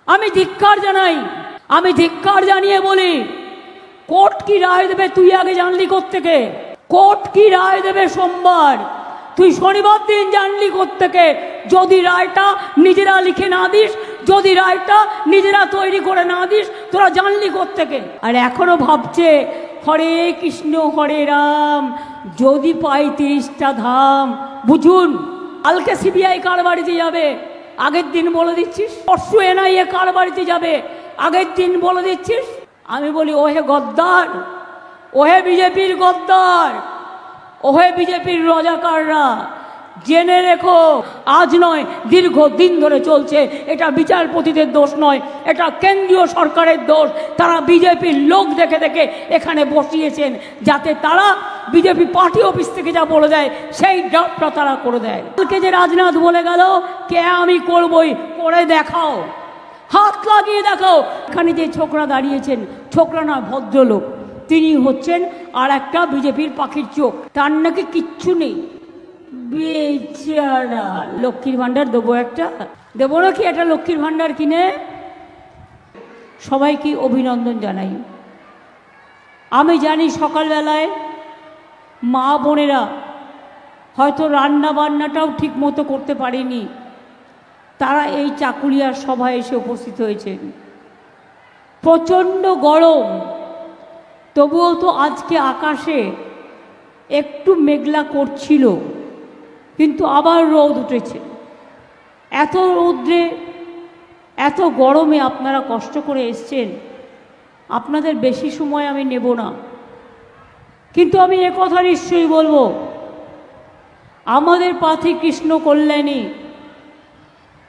আমি ধিক্কার জানাই। আমি ধিক্কার জানিয়ে বলি, কোর্ট কি রায় দেবে তুই আগে জানলি কোত্থেকে? কোর্ট কি রায় দেবে সোমবার, তুই শনিবার দিন জানলি কোত্থেকে? যদি রায়টা নিজেরা লিখে না দিস, যদি রায়টা নিজেরা তৈরি করে না দিস, তোরা জানলি কোত্থেকে? আর এখনো ভাবছে হরে কৃষ্ণ হরে রাম, যদি পাই 30টা ধাম। বুঝুন, কালকে সিবিআই কার বাড়িতে যাবে আগের দিন বলে দিচ্ছিস? পরশু এনআইএ কার বাড়িতে যাবে আগের দিন বলে দিচ্ছিস? আমি বলি, ওহে গদ্দার, ওহে বিজেপির গদ্দার, ওহে বিজেপির রাজাকাররা, জেনে রেখো, আজ নয় দীর্ঘদিন ধরে চলছে। এটা বিচারপতিদের দোষ নয়, এটা কেন্দ্রীয় সরকারের দোষ। তারা বিজেপির লোক দেখে দেখে এখানে বসিয়েছেন, যাতে তারা বিজেপি পার্টি অফিস থেকে যা বলে দেয় সেই ড্রাফটটা তারা করে দেয়। কালকে যে রাজনাথ বলে গেল, কে আমি করবই, করে দেখাও, হাত লাগিয়ে দেখাও। এখানে যে ছোকরা দাঁড়িয়েছেন, ছোকরা না, ভদ্রলোক, তিনি হচ্ছেন আর একটা বিজেপির পাখির চোখ। তার নাকি কিচ্ছু নেই, বেচারা। লক্ষ্মীর ভাণ্ডার দেবো একটা, দেবো নাকি একটা লক্ষ্মীর ভাণ্ডার কিনে? সবাইকে অভিনন্দন জানাই। আমি জানি সকালবেলায় মা বোনেরা হয়তো রান্না বান্নাটাও ঠিক মতো করতে পারেনি, তারা এই চাকুলিয়ার সভায় এসে উপস্থিত হয়েছেন। প্রচণ্ড গরম, তবুও তো আজকে আকাশে একটু মেঘলা করছিল, কিন্তু আবার রোদ উঠেছে। এত রৌদ্রে, এত গরমে আপনারা কষ্ট করে এসছেন, আপনাদের বেশি সময় আমি নেব না। কিন্তু আমি একথা নিশ্চয়ই বলবো, আমাদের প্রার্থী কৃষ্ণ কল্যাণী,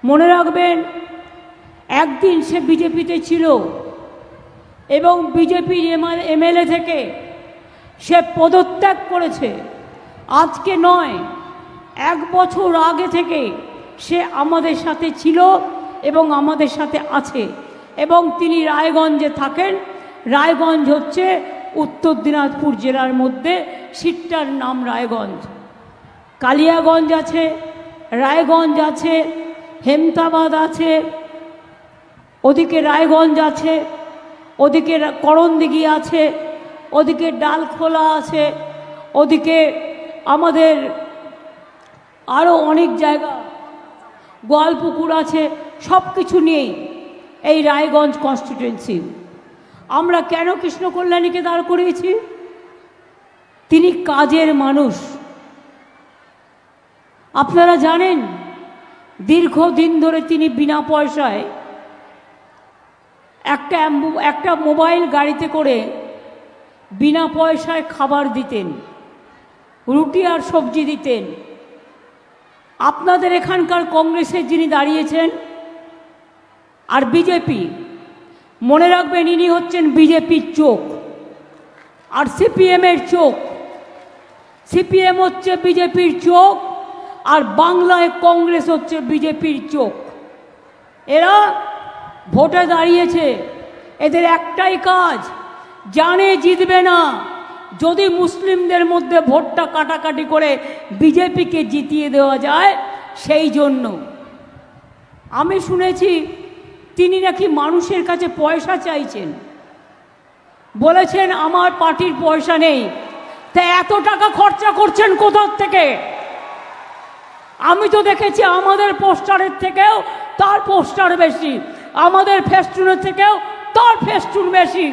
মনে রাখবেন, একদিন সে বিজেপিতে ছিল এবং বিজেপির এমএলএ থেকে সে পদত্যাগ করেছে। আজকে নয়, 1 বছর আগে থেকে সে আমাদের সাথে ছিল এবং আমাদের সাথে আছে। এবং তিনি রায়গঞ্জে থাকেন। রায়গঞ্জ হচ্ছে উত্তর দিনাজপুর জেলার মধ্যে, সিটটার নাম রায়গঞ্জ। কালিয়াগঞ্জ আছে, রায়গঞ্জ আছে, হেমতাবাদ আছে, ওদিকে রায়গঞ্জ আছে, ওদিকে করণদিঘি আছে, ওদিকে ডালখোলা আছে, ওদিকে আমাদের আরও অনেক জায়গা, গোয়ালপুকুর আছে। সব কিছু নিয়েই এই রায়গঞ্জ কনস্টিটুয়েন্সি। আমরা কেন কৃষ্ণ কল্যাণীকে দাঁড় করিয়েছি? তিনি কাজের মানুষ। আপনারা জানেন, দীর্ঘদিন ধরে তিনি বিনা পয়সায় একটা মোবাইল গাড়িতে করে বিনা পয়সায় খাবার দিতেন, রুটি আর সবজি দিতেন। আপনাদের এখানকার কংগ্রেসের যিনি দাঁড়িয়েছেন আর বিজেপি, মনে রাখবেন, ইনি হচ্ছেন বিজেপির চোখ আর সিপিএমের চোখ। সিপিএম হচ্ছে বিজেপির চোখ আর বাংলায় কংগ্রেস হচ্ছে বিজেপির চোখ। এরা ভোটে দাঁড়িয়েছে, এদের একটাই কাজ, জানে জিতবে না, যদি মুসলিমদের মধ্যে ভোটটা কাটাকাটি করে বিজেপিকে জিতিয়ে দেওয়া যায়, সেই জন্য। আমি শুনেছি তিনি নাকি মানুষের কাছে পয়সা চাইছেন, বলেছেন আমার পার্টির পয়সা নেই। তা এত টাকা খরচা করছেন কোথার থেকে? আমি তো দেখেছি আমাদের পোস্টারের থেকেও তার পোস্টার বেশি, আমাদের ফেস্টুনের থেকেও তার ফেস্টুন বেশি।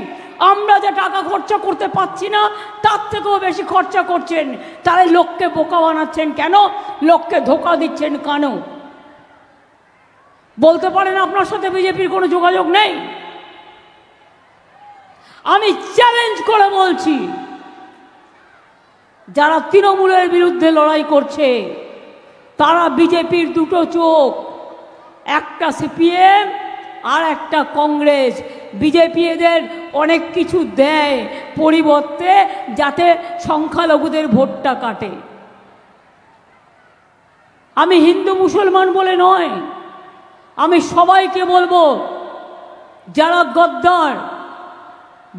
আমরা যে টাকা খরচা করতে পারছি না, তার থেকেও বেশি খরচা করছেন। তাহলে লোককে বোকা বানাচ্ছেন কেন? লোককে ধোকা দিচ্ছেন কেন? বলতে পারেন আপনার সাথে বিজেপির কোনো যোগাযোগ নেই? আমি চ্যালেঞ্জ করে বলছি, যারা তৃণমূলের বিরুদ্ধে লড়াই করছে তারা বিজেপির দুটো চোখ, একটা সিপিএম আর একটা কংগ্রেস। বিজেপি এদের অনেক কিছু দেয় পরিবর্তে, যাতে সংখ্যালঘুদের ভোটটা কাটে। আমি হিন্দু মুসলমান বলে নয়, আমি সবাইকে বলবো, যারা গদ্দার,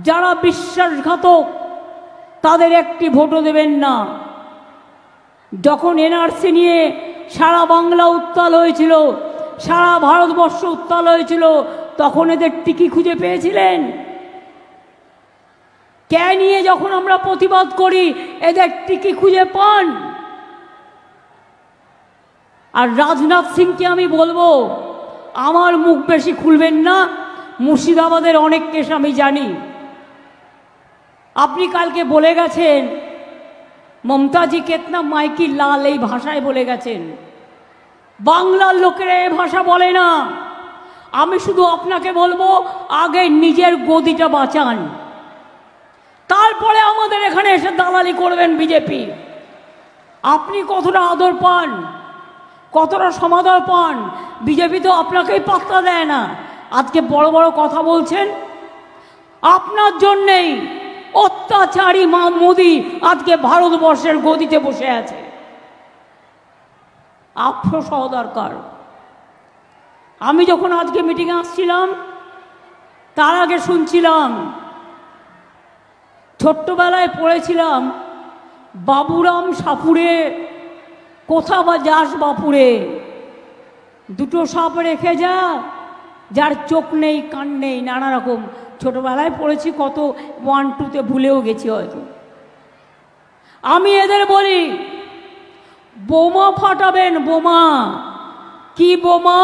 যারা বিশ্বাসঘাতক, তাদের একটি ভোটও দেবেন না। যখন এনআরসি নিয়ে সারা বাংলা উত্তাল হয়েছিল, সারা ভারতবর্ষ উত্তাল হয়েছিল, তখন এদের টিকি খুঁজে পেয়েছিলেন? কে নিয়ে যখন আমরা প্রতিবাদ করি এদের টিকি খুঁজে পান? আর রাজনাথ সিংকে আমি বলবো, আমার মুখ বেশি খুলবেন না, মুর্শিদাবাদের অনেক কেস আমি জানি। আপনি কালকে বলে গেছেন মমতাজি কেতনা মাইকি লাল, এই ভাষায় বলে গেছেন। বাংলার লোকেরা এই ভাষা বলে না। আমি শুধু আপনাকে বলবো, আগে নিজের গদিটা বাঁচান, তারপরে আমাদের এখানে এসে দালালি করবেন বিজেপি। আপনি কতটা আদর পান, কতটা সমাদর পান, বিজেপি তো আপনাকেই পাত্তা দেয় না। আজকে বড় বড় কথা বলছেন, আপনার জন্যেই অত্যাচারী মোদি আজকে ভারতবর্ষের গদিতে বসে আছে। আফসোস হওয়া দরকার। আমি যখন আজকে মিটিংয়ে আসছিলাম, তার আগে শুনছিলাম, ছোট্টবেলায় পড়েছিলাম বাবুরাম সাপুরে, কোথা বা যাস বাপুরে, দুটো সাপ রেখে যা, যার চোখ নেই কান নেই, নানা রকম ছোটবেলায় পড়েছি, কত 1, 2তে ভুলেও গেছি হয়তো। আমি এদের বলি, বোমা ফাটাবেন, বোমা। কি বোমা?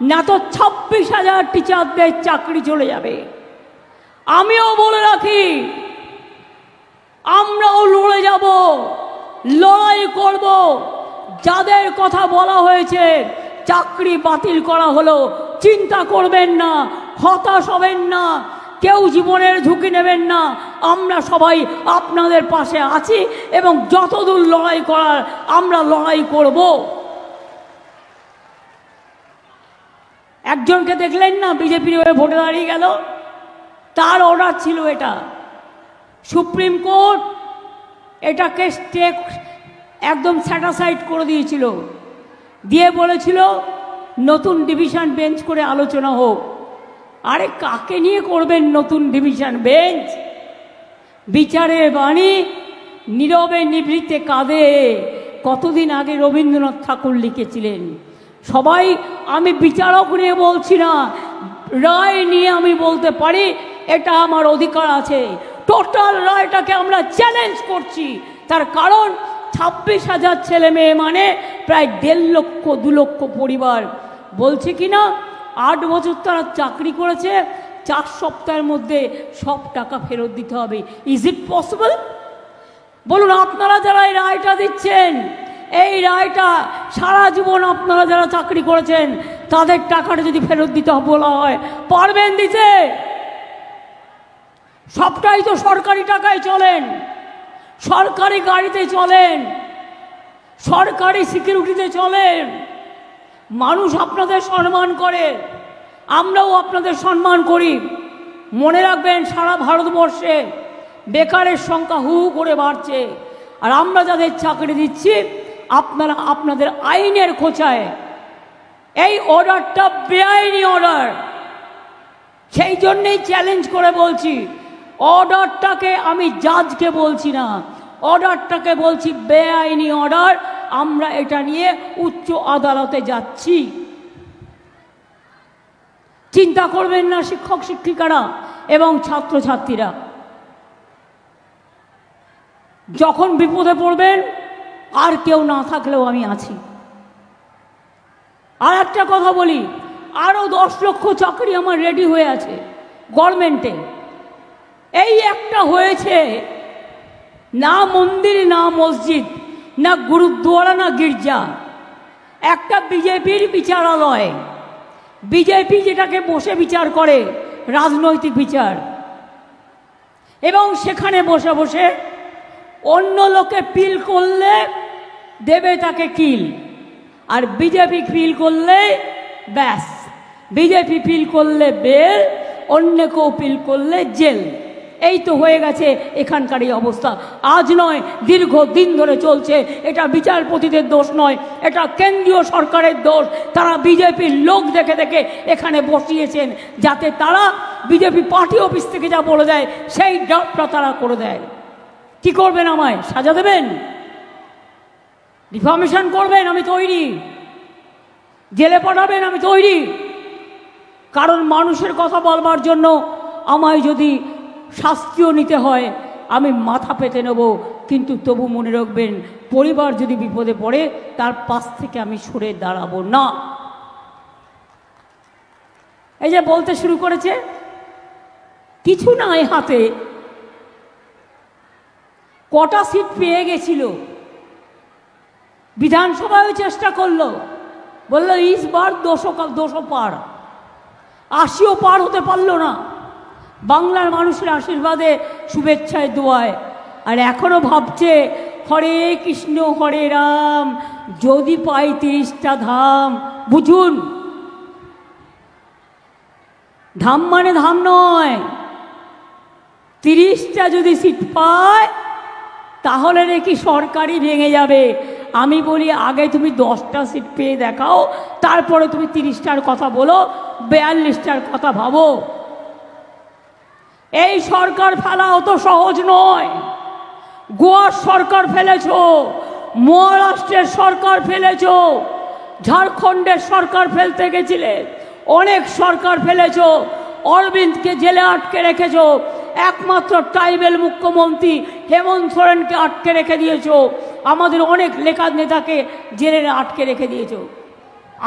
না তো 26,000 টিচারদের চাকরি চলে যাবে। আমিও বলে রাখি, আমরাও লড়ে যাব, লড়াই করব। যাদের কথা বলা হয়েছে চাকরি বাতিল করা হলো, চিন্তা করবেন না, হতাশ হবেন না, কেউ জীবনের ঝুঁকি নেবেন না। আমরা সবাই আপনাদের পাশে আছি এবং যতদূর লড়াই করার আমরা লড়াই করব। একজনকে দেখলেন না, বিজেপির হয়ে ভোটে দাঁড়িয়ে গেল, তার অর্ডার ছিল এটা। সুপ্রিম কোর্ট এটাকে একদম স্যাটাসাইড করে দিয়েছিল, দিয়ে বলেছিল নতুন ডিভিশন বেঞ্চ করে আলোচনা হোক। আরে কাকে নিয়ে করবেন নতুন ডিভিশন বেঞ্চ? বিচারের বাণী নীরবে নিভৃতে কাঁদে, কতদিন আগে রবীন্দ্রনাথ ঠাকুর লিখেছিলেন। সবাই, আমি বিচারক নিয়ে বলছি না, রায় নিয়ে আমি বলতে পারি, এটা আমার অধিকার আছে। টোটাল রায়টাকে আমরা চ্যালেঞ্জ করছি। তার কারণ 26,000 ছেলে মেয়ে মানে প্রায় 1.5 লক্ষ 2 লক্ষ পরিবার। বলছে কি না, 8 বছর তারা চাকরি করেছে, 4 সপ্তাহের মধ্যে সব টাকা ফেরত দিতে হবে। Is it possible? বলুন, আপনারা যারা এই রায়টা দিচ্ছেন, এই রায়টা সারা জীবন আপনারা যারা চাকরি করেছেন তাদের টাকাটা যদি ফেরত দিতে বলা হয়, পারবেন দিতে? সবটাই তো সরকারি টাকায় চলেন, সরকারি গাড়িতে চলেন, সরকারি সিকিউরিটিতে চলেন। মানুষ আপনাদের সম্মান করে, আমরাও আপনাদের সম্মান করি। মনে রাখবেন, সারা ভারতবর্ষে বেকারের সংখ্যা হু হু করে বাড়ছে, আর আমরা যাদের চাকরি দিচ্ছি আপনারা আপনাদের আইনের খোঁচায়। এই অর্ডারটা বেআইনি অর্ডার, সেই জন্যেই চ্যালেঞ্জ করে বলছি। অর্ডারটাকে আমি জাজকে বলছি না, অর্ডারটাকে বলছি বেআইনি অর্ডার। আমরা এটা নিয়ে উচ্চ আদালতে যাচ্ছি। চিন্তা করবেন না শিক্ষক শিক্ষিকারা এবং ছাত্রছাত্রীরা, যখন বিপদে পড়বেন আর কেউ না থাকলেও আমি আছি। আর একটা কথা বলি, আরও 10 লক্ষ চাকরি আমার রেডি হয়ে আছে গভর্নমেন্টে। এই একটা হয়েছে, না মন্দির না মসজিদ না গুরুদ্বারা না গির্জা, একটা বিজেপির বিচারালয়। বিজেপি যেটাকে বসে বিচার করে, রাজনৈতিক বিচার, এবং সেখানে বসে বসে অন্য লোকে পিল করলে দেবে তাকে কিল, আর বিজেপি পিল করলে ব্যাস, বিজেপি পিল করলে বেল, অন্য কেউ পিল করলে জেল। এই তো হয়ে গেছে এখানকার এই অবস্থা। আজ নয়, দীর্ঘ দিন ধরে চলছে। এটা বিচারপতিদের দোষ নয়, এটা কেন্দ্রীয় সরকারের দোষ। তারা বিজেপির লোক দেখে দেখে এখানে বসিয়েছেন, যাতে তারা বিজেপি পার্টি অফিস থেকে যা বলে দেয় সেই ড্রাফটটা তারা করে দেয়। কি করবেন? আমায় সাজা দেবেন? ডিফামেশন করবেন? আমি তৈরি। জেলে পাঠাবেন? আমি তৈরি। কারণ মানুষের কথা বলবার জন্য আমায় যদি শাস্তিও নিতে হয় আমি মাথা পেতে নেব, কিন্তু তবু মনে রাখবেন পরিবার যদি বিপদে পড়ে তার পাশ থেকে আমি সরে দাঁড়াবো না। এই যে বলতে শুরু করেছে, কিছু নাই হাতে, কটা সিট পেয়ে গেছিল, বিধানসভায় চেষ্টা করলো, বললো ইস বার 200 পার, 80ও পার হতে পারলো না। বাংলার মানুষের আশীর্বাদে, শুভেচ্ছায়, দোয়ায়, আর এখনো ভাবছে হরে কৃষ্ণ হরে রাম, যদি পাই 30টা ধাম। বুঝুন, ধাম মানে ধাম নয়, 30টা যদি সিট পায় তাহলে নাকি সরকারই ভেঙে যাবে। আমি বলি আগে তুমি 10টা সিট পেয়ে দেখাও, তারপরে তুমি 30টার কথা বলো, 42টার কথা ভাবো। এই সরকার ফেলা অত সহজ নয়। গোয়ার সরকার ফেলেছ, মহারাষ্ট্রের সরকার ফেলেছ, ঝাড়খণ্ডের সরকার ফেলতে গেছিলে, অনেক সরকার ফেলেছ, অরবিন্দকে জেলে আটকে রেখেছ, একমাত্র ট্রাইবেল মুখ্যমন্ত্রী হেমন্ত সোরেনকে আটকে রেখে দিয়েছ, আমাদের অনেক লেখা নেতাকে জেলে আটকে রেখে দিয়েছ।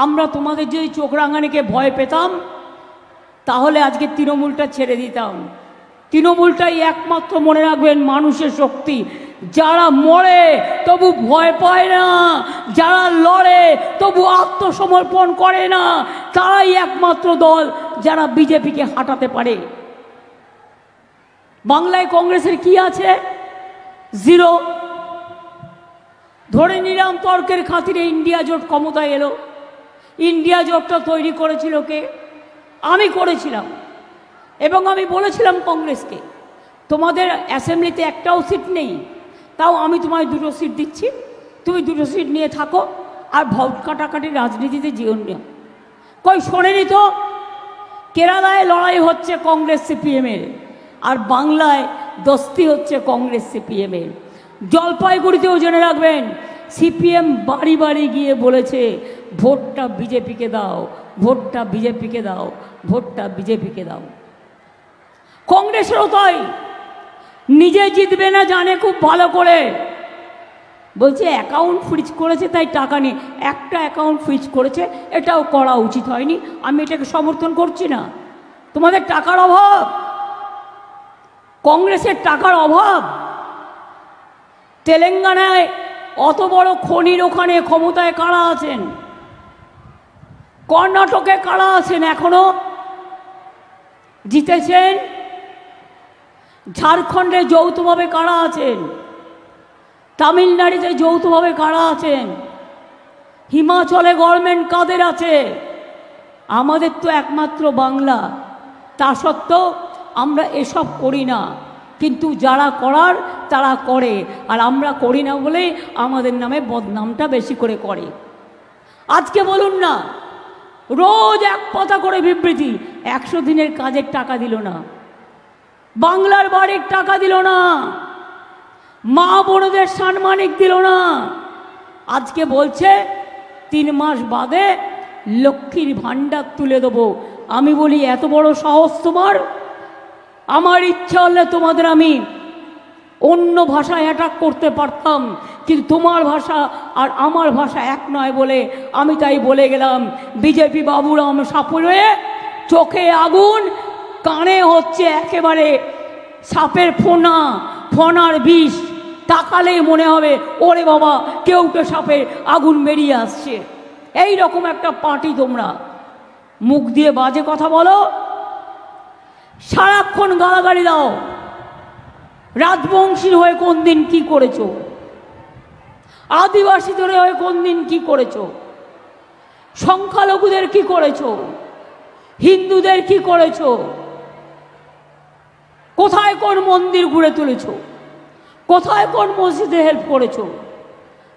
আমরা তোমাদের যদি চোখ রাঙানিকে ভয় পেতাম তাহলে আজকে তৃণমূলটা ছেড়ে দিতাম। তৃণমূলটাই একমাত্র মনে রাখবেন মানুষের শক্তি। যারা মরে তবু ভয় পায় না, যারা লড়ে তবু আত্মসমর্পণ করে না, তারাই একমাত্র দল যারা বিজেপিকে হাঁটাতে পারে। বাংলায় কংগ্রেসের কি আছে? জিরো। ধরে নিলাম তর্কের খাতিরে ইন্ডিয়া জোট ক্ষমতায় এলো। ইন্ডিয়া জোটটা তৈরি করেছিল কে? আমি করেছিলাম, এবং আমি বলেছিলাম কংগ্রেসকে তোমাদের অ্যাসেম্বলিতে একটাও সিট নেই, তাও আমি তোমায় 2টো সিট দিচ্ছি, তুমি 2টো সিট নিয়ে থাকো, আর ভোট কাটাকাটি রাজনীতিতে যেও না। কই শোনেনি তো? কেরালায় লড়াই হচ্ছে কংগ্রেস সিপিএমের, আর বাংলায় দস্তি হচ্ছে কংগ্রেস সিপিএমের। জলপাইগুড়িতেও জেনে রাখবেন সিপিএম বাড়ি বাড়ি গিয়ে বলেছে ভোটটা বিজেপিকে দাও, ভোটটা বিজেপিকে দাও, ভোটটা বিজেপিকে দাও। কংগ্রেসেরও তাই, নিজে জিতবে না জানে খুব ভালো করে, বলছে অ্যাকাউন্ট ফ্রিজ করেছে তাই টাকা নেই। একটা অ্যাকাউন্ট ফ্রিজ করেছে, এটাও করা উচিত হয়নি, আমি এটাকে সমর্থন করছি না। তোমাদের টাকার অভাব, কংগ্রেসের টাকার অভাব। তেলেঙ্গানায় অত বড় খনির ওখানে ক্ষমতায় কারা আছেন? কর্ণাটকে কারা আছেন এখনো? জিতেছেন। ঝাড়খণ্ডে যৌথভাবে কারা আছেন? তামিলনাড়ুতে যৌথভাবে কারা আছেন? হিমাচলে গভর্নমেন্ট কাদের আছে? আমাদের তো একমাত্র বাংলা। তা সত্ত্বেও আমরা এসব করি না, কিন্তু যারা করার তারা করে, আর আমরা করি না বলে আমাদের নামে বদনামটা বেশি করে করে। আজকে বলুন না, রোজ এক কথা করে বিবৃতি, 100 দিনের কাজের টাকা দিল না, বাংলার বাড়ির টাকা দিল না, মা বোনদের সাম্মানিক দিল না। আজকে বলছে 3 মাস বাদে লক্ষ্মীর ভাণ্ডার তুলে দেবো। আমি বলি এত বড় সাহস তোমার? আমার ইচ্ছা হলে তোমাদের আমি অন্য ভাষায় অ্যাটাক করতে পারতাম, কিন্তু তোমার ভাষা আর আমার ভাষা এক নয় বলে আমি তাই বলে গেলাম। বিজেপি বাবুরাম সাপুরে চোখে আগুন, কানে হচ্ছে একেবারে সাপের ফোনা, ফোনার বিষ। তাকালেই মনে হবে ওরে বাবা, কেউ তো সাপের আগুন বেরিয়ে আসছে। এই রকম একটা পার্টি তোমরা। মুখ দিয়ে বাজে কথা বলো, সারাক্ষণ গালাগালি দাও। রাজবংশীর হয়ে কোন দিন কি করেছো? আদিবাসীদের হয়ে কোন দিন কি করেছো? সংখ্যালঘুদের কি করেছো? হিন্দুদের কি করেছো? কোথায় কোন মন্দির ঘুরে তুলেছো? কোথায় কোন মসজিদে হেল্প করেছো?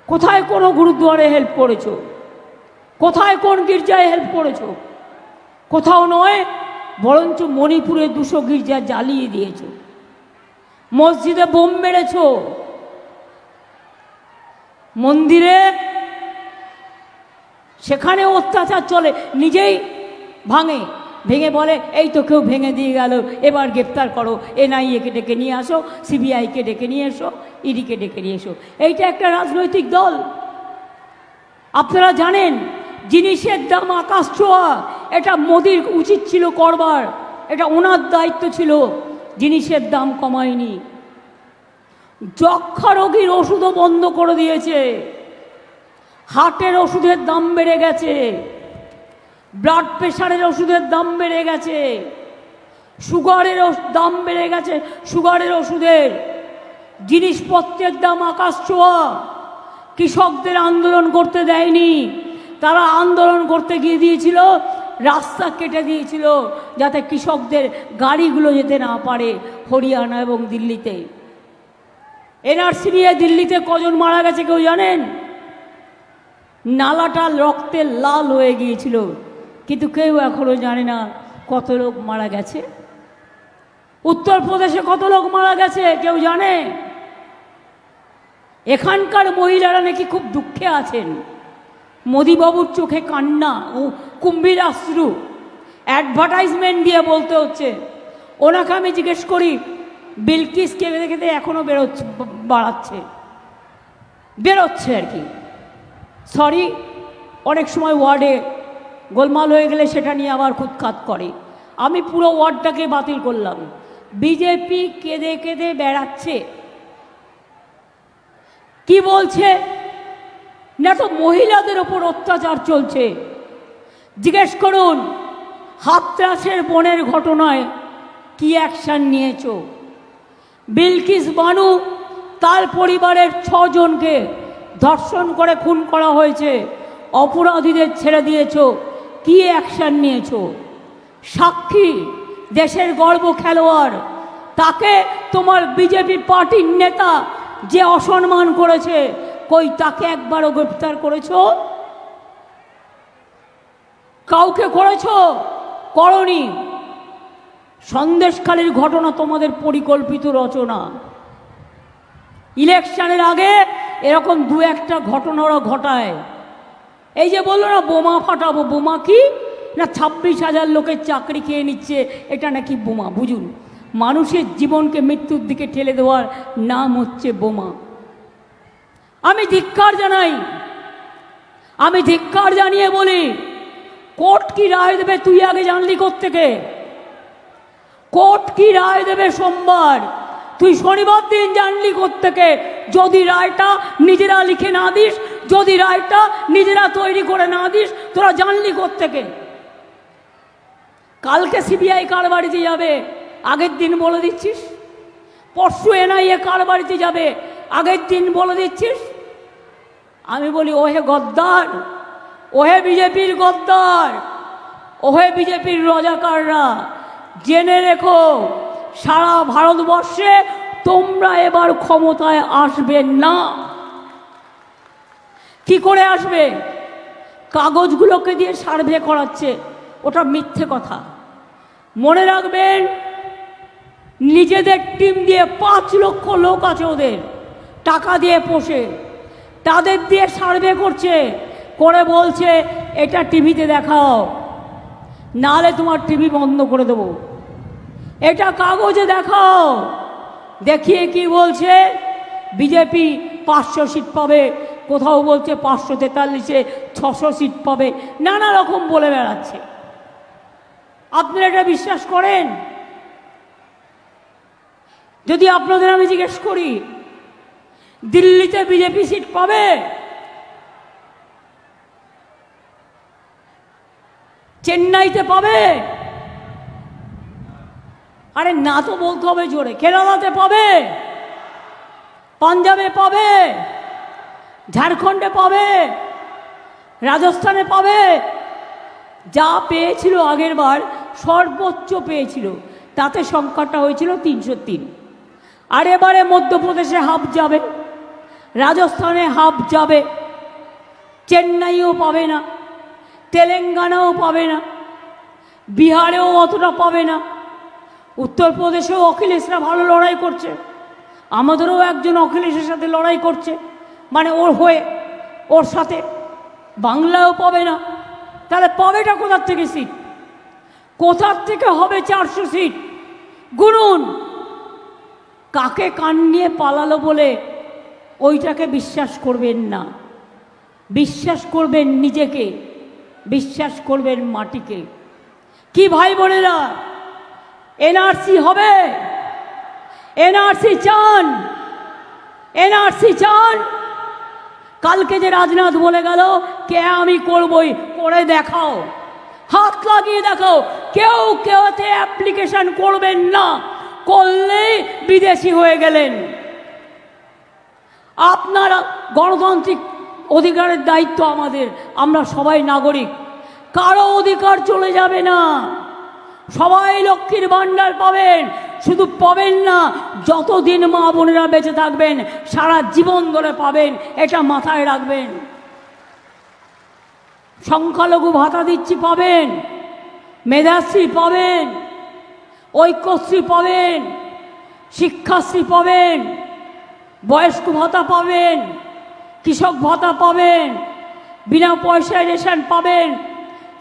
কোথায় কোন গুরুদ্বারে হেল্প করেছো? কোথায় কোন গির্জায় হেল্প করেছো? কোথাও নয়, বরঞ্চ মণিপুরে 200 গির্জা জ্বালিয়ে দিয়েছো, মসজিদে বোম মেরেছো, মন্দিরে সেখানে অত্যাচার চলে, নিজেই ভাঙে। ভেঙে বলে এই তো কেউ ভেঙে দিয়ে গেল, এবার গ্রেপ্তার করো, এনআইএকে ডেকে নিয়ে আসো, সিবিআইকে ডেকে নিয়ে এসো, ইডিকে ডেকে নিয়ে এসো। এইটা একটা রাজনৈতিক দল। আপনারা জানেন জিনিসের দাম আকাশ ছোঁয়া, এটা মোদির উচিত ছিল করবার, এটা ওনার দায়িত্ব ছিল, জিনিসের দাম কমায়নি। যক্ষা রোগীর ওষুধও বন্ধ করে দিয়েছে, হার্টের ওষুধের দাম বেড়ে গেছে, ব্লাড প্রেশারের ওষুধের দাম বেড়ে গেছে, সুগারের দাম বেড়ে গেছে, সুগারের ওষুধের, জিনিসপত্রের দাম আকাশ ছোঁয়া। কৃষকদের আন্দোলন করতে দেয়নি, তারা আন্দোলন করতে গিয়ে দিয়েছিল, রাস্তা কেটে দিয়েছিল যাতে কৃষকদের গাড়িগুলো যেতে না পারে হরিয়ানা এবং দিল্লিতে। এনআরসি নিয়ে দিল্লিতে কজন মারা গেছে কেউ জানেন? নালাটা রক্তে লাল হয়ে গিয়েছিল, কিন্তু কেউ এখনো জানে না কত লোক মারা গেছে। উত্তরপ্রদেশে কত লোক মারা গেছে কেউ জানে? এখানকার মহিলারা নাকি খুব দুঃখে আছেন, মোদিবাবুর চোখে কান্না ও কুম্ভীর আশ্রু, অ্যাডভার্টাইজমেন্ট দিয়ে বলতে হচ্ছে। ওনাকে আমি জিজ্ঞেস করি, বিলকিস কেঁদে কেঁদে এখনো বেরোচ্ছে আর কি। সরি, অনেক সময় ওয়ার্ডে গোলমাল হয়ে গেলে সেটা নিয়ে আবার খুঁতখাত করে। আমি পুরো ওয়ার্ডটাকে বাতিল করলাম। বিজেপি কেঁদে কেঁদে বেড়াচ্ছে, কি বলছে না, তো মহিলাদের ওপর অত্যাচার চলছে। জিজ্ঞেস করুন হাতরাসের বনের ঘটনায় কি অ্যাকশন নিয়েছ? বিলকিস বানু তার পরিবারের 6 জনকে ধর্ষণ করে খুন করা হয়েছে, অপরাধীদের ছেড়ে দিয়েছ, কি অ্যাকশন নিয়েছ? সাক্ষী দেশের গর্ব খেলোয়াড়, তাকে তোমার বিজেপি পার্টির নেতা যে অসম্মান করেছে, কই তাকে একবারও গ্রেপ্তার করেছো? কাউকে করেছো? করনি। সন্দেশখালীর ঘটনা তোমাদের পরিকল্পিত রচনা। ইলেকশনের আগে এরকম 2-1টা ঘটনা ওরা ঘটায়। এই যে বললো না বোমা ফাটাবো, বোমা কি না 26,000 লোকের চাকরি খেয়ে নিচ্ছে, এটা নাকি বোমা। বুঝুন, মানুষের জীবনকে মৃত্যুর দিকে ঠেলে দেওয়ার নাম হচ্ছে বোমা। আমি ধিক্কার জানাই, আমি ধিক্কার জানিয়ে বলি, কোর্ট কি রায় দেবে তুই আগে জানলি কোত্থেকে? কোর্ট কি রায় দেবে সোমবার, তুই শনিবার দিন জানলি কোত্থেকে? যদি রায়টা নিজেরা লিখে না দিস, যদি রায়টা নিজেরা তৈরি করে না দিস, তোরা জানলি কোত্থেকে? কালকে সিবিআই কার বাড়িতে যাবে আগের দিন বলে দিচ্ছিস? পরশু এনআইএ কার বাড়িতে যাবে আগের দিন বলে দিচ্ছিস? আমি বলি ওহে গদ্দার, ওহে বিজেপির গদ্দার, ওহে বিজেপির রজাকাররা, জেনে রেখো সারা ভারতবর্ষে তোমরা এবার ক্ষমতায় আসবে না। কি করে আসবে? কাগজগুলোকে দিয়ে সার্ভে করাচ্ছে, ওটা মিথ্যে কথা। মনে রাখবেন, নিজেদের টিম দিয়ে 5 লক্ষ লোক আছে ওদের, টাকা দিয়ে পোষে, তাদের দিয়ে সার্ভে করছে, করে বলছে এটা টিভিতে দেখাও, নাহলে তোমার টিভি বন্ধ করে দেবো। এটা কাগজে দেখাও। দেখিয়ে কি বলছে? বিজেপি 500 সিট পাবে, কোথাও বলছে 543-এ 600 সিট পাবে, নানা রকম বলে বেড়াচ্ছে। আপনারা এটা বিশ্বাস করেন? যদি আপনাদের আমি জিজ্ঞেস করি দিল্লিতে বিজেপি সিট পাবে? চেন্নাইতে পাবে? আরে না তো বলতে হবে জোরে। কেরালাতে পাবে? পাঞ্জাবে পাবে? ঝাড়খণ্ডে পাবে? রাজস্থানে পাবে? যা পেয়েছিল আগের বার সর্বোচ্চ পেয়েছিল, তাতে সংখ্যাটা হয়েছিল 303। আর এবারে মধ্যপ্রদেশে হাফ যাবে, রাজস্থানে হাফ যাবে, চেন্নাইও পাবে না, তেলেঙ্গানাও পাবে না, বিহারেও অতটা পাবে না, উত্তরপ্রদেশেও অখিলেশরা ভালো লড়াই করছে, আমাদেরও একজন অখিলেশের সাথে লড়াই করছে, মানে ওর হয়ে, ওর সাথে। বাংলাও পাবে না। তাহলে পাবেটা কোথার থেকে সিট? কোথার থেকে হবে 400 সিট গুনুন। কাকে কান নিয়ে পালালো বলে ওইটাকে বিশ্বাস করবেন না, বিশ্বাস করবেন নিজেকে, বিশ্বাস করবেন মাটিকে। কি ভাই বোনেরা, এনআরসি হবে? এনআরসি চান? এনআরসি চান? কালকে যে রাজনাথ বলে গেল কে আমি করবই, করে দেখাও, হাত লাগিয়ে দেখাও। কেউ কেউতে অ্যাপ্লিকেশন করবেন না, করলেই বিদেশি হয়ে গেলেন। আপনারা গণতান্ত্রিক অধিকারের দায়িত্ব আমাদের, আমরা সবাই নাগরিক, কারো অধিকার চলে যাবে না। সবাই লক্ষ্মীর ভাণ্ডার পাবেন, শুধু পাবেন না, যতদিন মা বোনেরা বেঁচে থাকবেন সারা জীবন ধরে পাবেন, এটা মাথায় রাখবেন। সংখ্যালঘু ভাতা দিচ্ছি পাবেন, মেধাশ্রী পাবেন, ঐক্যশ্রী পাবেন, শিক্ষাশ্রী পাবেন, বয়স্ক ভাতা পাবেন, কৃষক ভাতা পাবেন, বিনা পয়সায় রেশন পাবেন,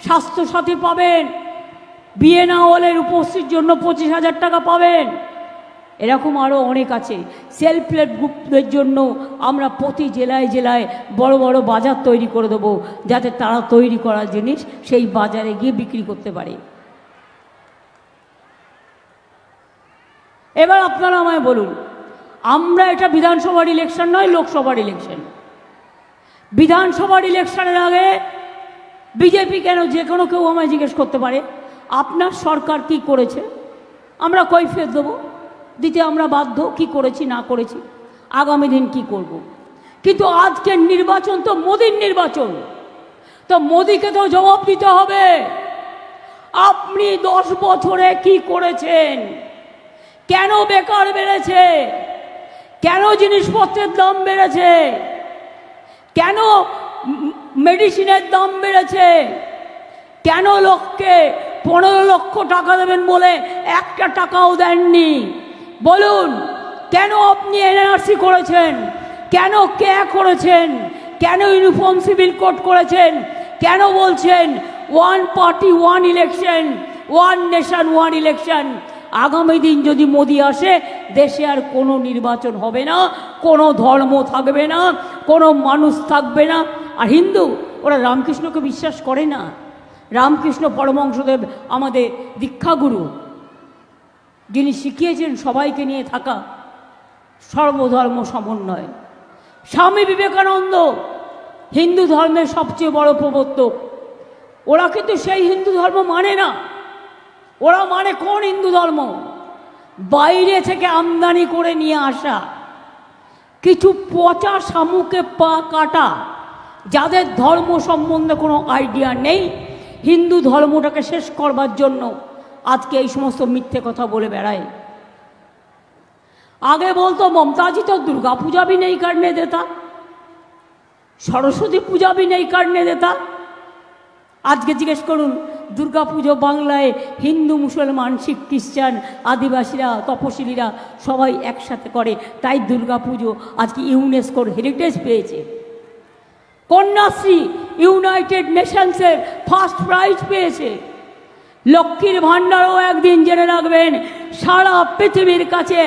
স্বাস্থ্যসাথী পাবেন, বিয়ে না হলে রূপশ্রীর জন্য 25,000 টাকা পাবেন। এরকম আরও অনেক আছে। সেলফ হেল্প গ্রুপদের জন্য আমরা প্রতি জেলায় জেলায় বড় বড় বাজার তৈরি করে দেবো, যাতে তারা তৈরি করা জিনিস সেই বাজারে গিয়ে বিক্রি করতে পারে। এবার আপনারা আমায় বলুন, আমরা এটা বিধানসভার ইলেকশন নয়, লোকসভার ইলেকশন। বিধানসভার ইলেকশনের আগে বিজেপি কেন, যে কোনো কেউ আমায় জিজ্ঞেস করতে পারে আপনার সরকার কি করেছে, আমরা কৈফিয়ত দেবো, দিতে আমরা বাধ্য, কি করেছি না করেছি, আগামী দিন কি করব। কিন্তু আজকের নির্বাচন তো মোদির নির্বাচন, তো মোদিকে তো জবাব দিতে হবে। আপনি 10 বছরে কি করেছেন? কেন বেকার বেড়েছে? কেন জিনিসপত্রের দাম বেড়েছে? কেন মেডিসিনের দাম বেড়েছে? কেন লোককে 15 লক্ষ টাকা দেবেন বলে 1টা টাকাও দেননি? বলুন, কেন আপনি এনআরসি করেছেন? কেন কে করেছেন? কেন ইউনিফর্ম সিভিল কোড করেছেন? কেন বলছেন 1 পার্টি 1 ইলেকশন, 1 নেশন 1 ইলেকশন? আগামী দিন যদি মোদি আসে, দেশে আর কোনো নির্বাচন হবে না, কোনো ধর্ম থাকবে না, কোনো মানুষ থাকবে না। আর হিন্দু, ওরা রামকৃষ্ণকে বিশ্বাস করে না। রামকৃষ্ণ পরমহংসদেব আমাদের দীক্ষাগুরু, যিনি শিখিয়েছেন সবাইকে নিয়ে থাকা, সর্বধর্ম সমন্বয়। স্বামী বিবেকানন্দ হিন্দু ধর্মের সবচেয়ে বড় প্রবর্তক। ওরা কিন্তু সেই হিন্দু ধর্ম মানে না। ওরা মানে কোন হিন্দু ধর্ম? বাইরে থেকে আমদানি করে নিয়ে আসা কিছু পচা শামুকে পা কাটা, যাদের ধর্ম সম্বন্ধে কোনো আইডিয়া নেই, হিন্দু ধর্মটাকে শেষ করবার জন্য আজকে এই সমস্ত মিথ্যে কথা বলে বেড়ায়। আগে বলতো মমতাজি তো दुर्गा पूजा भी नहीं करने देता, सरस्वती पूजा भी नहीं करने देता। আজকে জিজ্ঞেস করুন, দুর্গা পুজো বাংলায় হিন্দু, মুসলমান, শিখ, খ্রিস্টান, আদিবাসীরা, তপশিলীরা সবাই একসাথে করে, তাই দুর্গা পুজো আজকে ইউনেস্কোর হেরিটেজ পেয়েছে। কন্যাশ্রী ইউনাইটেড নেশনসের ফার্স্ট প্রাইজ পেয়েছে। লক্ষ্মীর ভাণ্ডারও একদিন জেনে রাখবেন সারা পৃথিবীর কাছে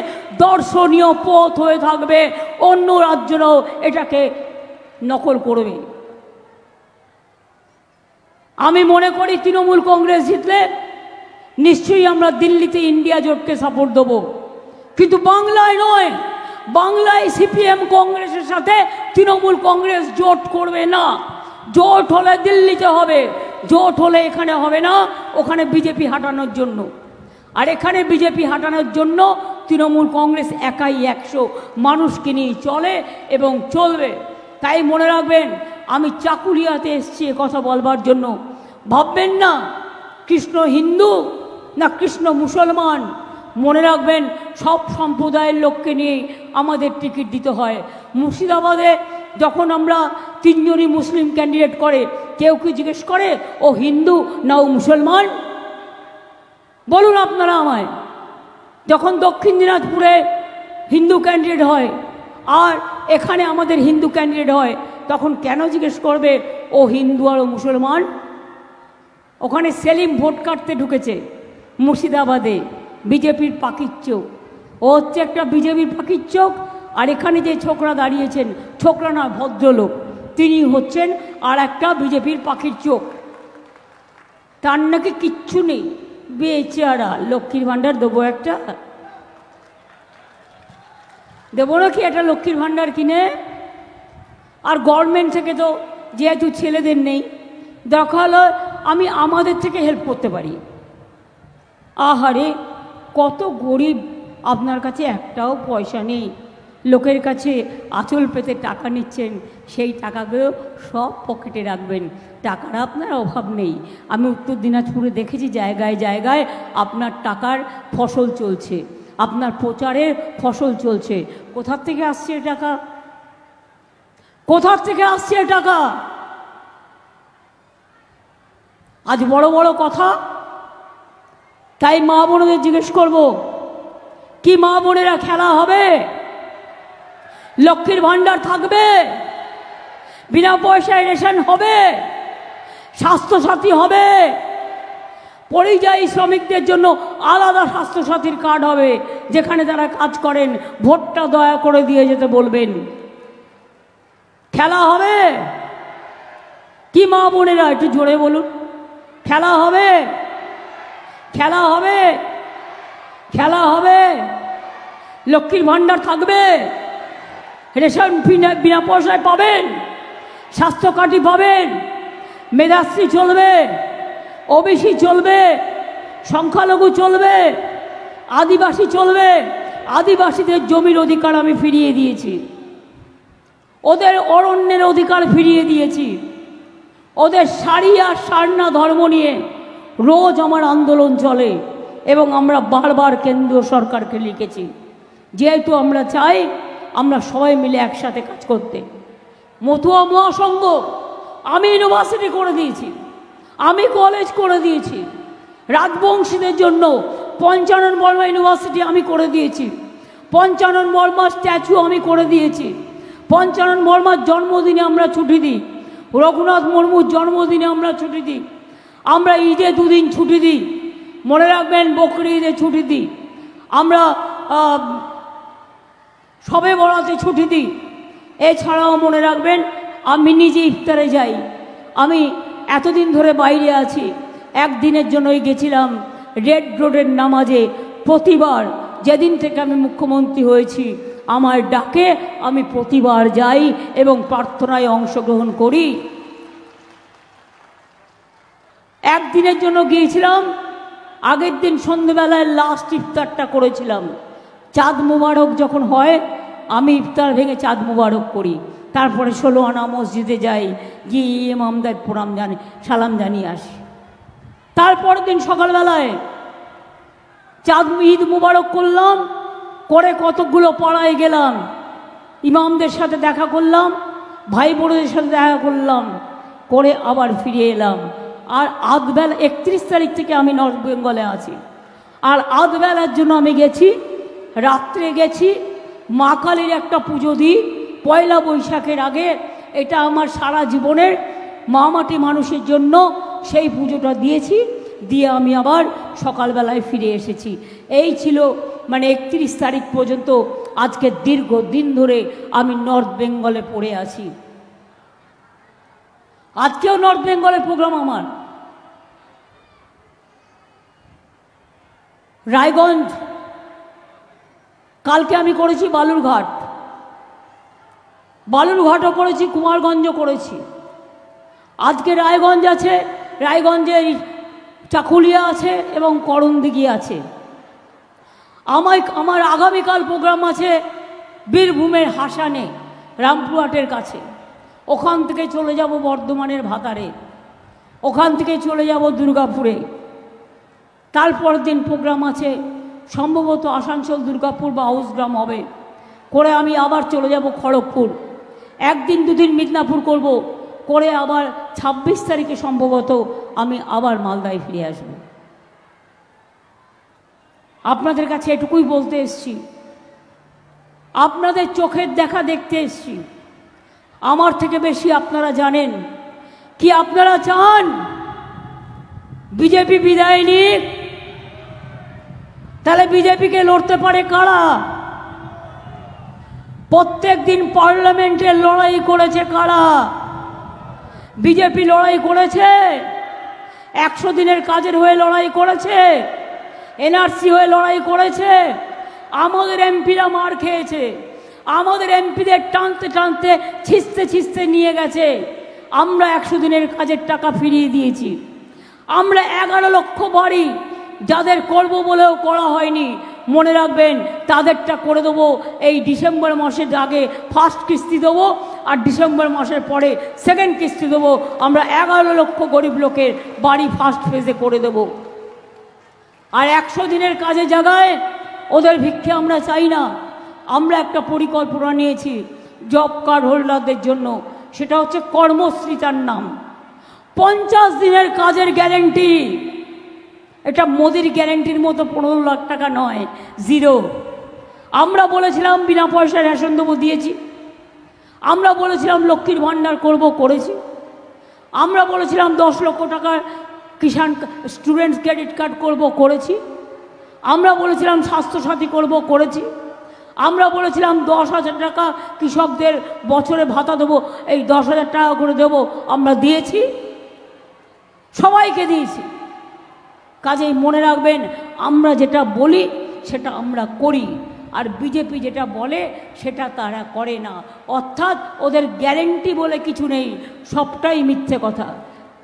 দর্শনীয় পথ হয়ে থাকবে, অন্য রাজ্যরাও এটাকে নকল করবে। আমি মনে করি তৃণমূল কংগ্রেস জিতলে নিশ্চয়ই আমরা দিল্লিতে ইন্ডিয়া জোটকে সাপোর্ট দেব, কিন্তু বাংলায় নয়। বাংলায় সিপিএম কংগ্রেসের সাথে তৃণমূল কংগ্রেস জোট করবে না। জোট হলে দিল্লিতে হবে, জোট হলে এখানে হবে না, ওখানে বিজেপি হাঁটানোর জন্য। আর এখানে বিজেপি হাঁটানোর জন্য তৃণমূল কংগ্রেস একাই 100 মানুষকে নিয়ে চলে এবং চলবে। তাই মনে রাখবেন, আমি চাকুলিয়াতে এসেছি কথা বলবার জন্য। ভাববেন না কৃষ্ণ হিন্দু না কৃষ্ণ মুসলমান। মনে রাখবেন, সব সম্প্রদায়ের লোককে নিয়ে আমাদের টিকিট দিতে হয়। মুর্শিদাবাদে যখন আমরা 3 জনই মুসলিম ক্যান্ডিডেট করে, কেউ কি জিজ্ঞেস করে ও হিন্দু না ও মুসলমান? বলুন আপনারা আমায়। যখন দক্ষিণ দিনাজপুরে হিন্দু ক্যান্ডিডেট হয় আর এখানে আমাদের হিন্দু ক্যান্ডিডেট হয়, তখন কেন জিজ্ঞেস করবে ও হিন্দু আর ও মুসলমান? ওখানে সেলিম ভোট কাটতে ঢুকেছে মুর্শিদাবাদে, বিজেপির পাখির চোখ। ও হচ্ছে একটা বিজেপির পাখির চোখ। আর এখানে যে ছোকরা দাঁড়িয়েছেন, ছোকরা না ভদ্রলোক, তিনি হচ্ছেন আর একটা বিজেপির পাখির চোখ। তার নাকি কিচ্ছু নেই, বেচারা। লক্ষ্মীর ভাণ্ডার দেবো একটা, দেবো নাকি একটা লক্ষ্মীর ভাণ্ডার কিনে? আর গভর্নমেন্ট থেকে তো যেহেতু ছেলেদের নেই, দেখা হলো আমি আমাদের থেকে হেল্প করতে পারি। আহারে, কত গরিব, আপনার কাছে একটাও পয়সা নেই, লোকের কাছে আঁচল পেতে টাকা নিচ্ছেন, সেই টাকাগুলো সব পকেটে রাখবেন, টাকার আপনার অভাব নেই। আমি উত্তর দিনাজপুরে দেখেছি জায়গায় জায়গায় আপনার টাকার ফসল চলছে, আপনার প্রচারের ফসল চলছে। কোথার থেকে আসছে টাকা? কোথার থেকে আসছে টাকা? আজ বড় বড় কথা। তাই মা বোনদের জিজ্ঞেস করব, কি মা বোনেরা খেলা হবে? লক্ষ্মীর ভাণ্ডার থাকবে? বিনা পয়সায় রেশন হবে? স্বাস্থ্যসাথী হবে? পরিযায়ী শ্রমিকদের জন্য আলাদা স্বাস্থ্যসাথীর কার্ড হবে, যেখানে তারা কাজ করেন। ভোটটা দয়া করে দিয়ে যেতে বলবেন। খেলা হবে? কি মা বোনেরা একটু জোরে বলুন, খেলা হবে? খেলা হবে? খেলা হবে? লক্ষ্মীর ভাণ্ডার থাকবে, রেশন বিনা পয়সায় পাবেন, স্বাস্থ্য কার্ডই পাবেন, মেধাশ্রী চলবে, ওবিসি চলবে, সংখ্যালঘু চলবে, আদিবাসী চলবে। আদিবাসীদের জমির অধিকার আমি ফিরিয়ে দিয়েছি, ওদের অরণ্যের অধিকার ফিরিয়ে দিয়েছি। ওদের শাড়ি আর সারনা ধর্ম নিয়ে রোজ আমার আন্দোলন চলে এবং আমরা বারবার কেন্দ্রীয় সরকারকে লিখেছি, যেহেতু আমরা চাই আমরা সবাই মিলে একসাথে কাজ করতে। মতুয়া মহাসংঘ আমি ইউনিভার্সিটি করে দিয়েছি, আমি কলেজ করে দিয়েছি। রাজবংশীদের জন্য পঞ্চানন বর্মা ইউনিভার্সিটি আমি করে দিয়েছি, পঞ্চানন বর্মার স্ট্যাচু আমি করে দিয়েছি। পঞ্চানন বর্মার জন্মদিনে আমরা ছুটি দিই, রঘুনাথ মুর্মুর জন্মদিনে আমরা ছুটি দিই, আমরা ঈদে দুদিন ছুটি দিই, মনে রাখবেন বকরি ঈদে ছুটি দিই, আমরা সবে বরাতে ছুটি দিই। এছাড়াও মনে রাখবেন আমি নিজে ইফতারে যাই। আমি এতদিন ধরে বাইরে আছি, একদিনের জন্যই গেছিলাম রেড রোডের নামাজে। প্রতিবার যেদিন থেকে আমি মুখ্যমন্ত্রী হয়েছি আমার ডাকে আমি প্রতিবার যাই এবং প্রার্থনায় অংশগ্রহণ করি। একদিনের জন্য গিয়েছিলাম, আগের দিন সন্ধ্যেবেলায় লাস্ট ইফতারটা করেছিলাম। চাঁদ মুবারক যখন হয় আমি ইফতার ভেঙে চাঁদ মুবারক করি, তারপরে 16 আনা মসজিদে যাই, গিয়ে ইমামদের প্রণাম জানি, সালাম জানিয়ে আসি। তারপরের দিন সকালবেলায় চাঁদ ঈদ মুবারক করলাম, করে কতকগুলো পাড়ায় গেলাম, ইমামদের সাথে দেখা করলাম, ভাই বোনদের সাথে দেখা করলাম, করে আবার ফিরে এলাম। আর আধবেলা 31 তারিখ থেকে আমি নর্থ বেঙ্গলে আছি। আর আধবেলার জন্য আমি গেছি, রাত্রে গেছি মা কালীর একটা পুজো দিই পয়লা বৈশাখের আগে। এটা আমার সারা জীবনের মা মাটি মানুষের জন্য সেই পুজোটা দিয়েছি, দিয়ে আমি আবার সকালবেলায় ফিরে এসেছি। এই ছিল মানে 31 তারিখ পর্যন্ত। আজকে দীর্ঘদিন ধরে আমি নর্থ বেঙ্গলে পড়ে আছি। আজকেও নর্থ বেঙ্গলের প্রোগ্রাম আমার। রায়গঞ্জ, কালকে আমি করেছি বালুরঘাট, বালুরঘাটও করেছি, কুমারগঞ্জও করেছি। আজকে রায়গঞ্জ আছে, রায়গঞ্জে চাকুলিয়া আছে এবং করণদিঘি আছে। আমার আগামীকাল প্রোগ্রাম আছে বীরভূমের হাসানে, রামপুরহাটের কাছে। ওখান থেকে চলে যাব বর্ধমানের ভাতারে, ওখান থেকে চলে যাব দুর্গাপুরে। তারপরের দিন প্রোগ্রাম আছে সম্ভবত আসানসোল, দুর্গাপুর বা হাউসগ্রাম হবে, করে আমি আবার চলে যাব খড়গপুর। একদিন দুদিন মিদনাপুর করব, করে আবার 26 তারিখে সম্ভবত আমি আবার মালদায় ফিরে আসব। আপনাদের কাছে এটুকুই বলতে এসছি, আপনাদের চোখের দেখা দেখতে এসছি। আমার থেকে বেশি আপনারা জানেন কি আপনারা চান। বিজেপি বিদায় নিক, তাহলে বিজেপিকে লড়তে পারে কারা? প্রত্যেক দিন পার্লামেন্টে লড়াই করেছে কারা? বিজেপি লড়াই করেছে, 100 দিনের কাজের হয়ে লড়াই করেছে, এনআরসি হয়ে লড়াই করেছে। আমাদের এমপিরা মার খেয়েছে, আমাদের এমপিদের টানতে টানতে ছিঁচতে ছিঁচতে নিয়ে গেছে। আমরা 100 দিনের কাজের টাকা ফিরিয়ে দিয়েছি। আমরা 11 লক্ষ বাড়ি যাদের করব বলেও করা হয়নি, মনে রাখবেন তাদেরটা করে দেবো। এই ডিসেম্বর মাসের আগে ফার্স্ট কিস্তি দেবো, আর ডিসেম্বর মাসের পরে সেকেন্ড কিস্তি দেবো। আমরা 11 লক্ষ গরিব লোকের বাড়ি ফার্স্ট ফেজে করে দেব। আর 100 দিনের কাজে জায়গায় ওদের ভিক্ষে আমরা চাই না। আমরা একটা পরিকল্পনা নিয়েছি জব কার্ড হোল্ডারদের জন্য, সেটা হচ্ছে কর্মশ্রী তার নাম। 50 দিনের কাজের গ্যারেন্টি। এটা মোদির গ্যারেন্টির মতো 15 লাখ টাকা নয়, জিরো। আমরা বলেছিলাম বিনা পয়সায় রেশন দেবো, দিয়েছি। আমরা বলেছিলাম লক্ষ্মীর ভাণ্ডার করব, করেছি। আমরা বলেছিলাম 10 লক্ষ টাকার কিষাণ স্টুডেন্টস ক্রেডিট কার্ড করব, করেছি। আমরা বলেছিলাম স্বাস্থ্যসাথী করব, করেছি। আমরা বলেছিলাম 10,000 টাকা কৃষকদের বছরে ভাতা দেবো, এই 10,000 টাকা করে দেবো, আমরা দিয়েছি, সবাইকে দিয়েছি। কাজেই মনে রাখবেন, আমরা যেটা বলি সেটা আমরা করি, আর বিজেপি যেটা বলে সেটা তারা করে না। অর্থাৎ ওদের গ্যারেন্টি বলে কিছু নেই, সবটাই মিথ্যে কথা।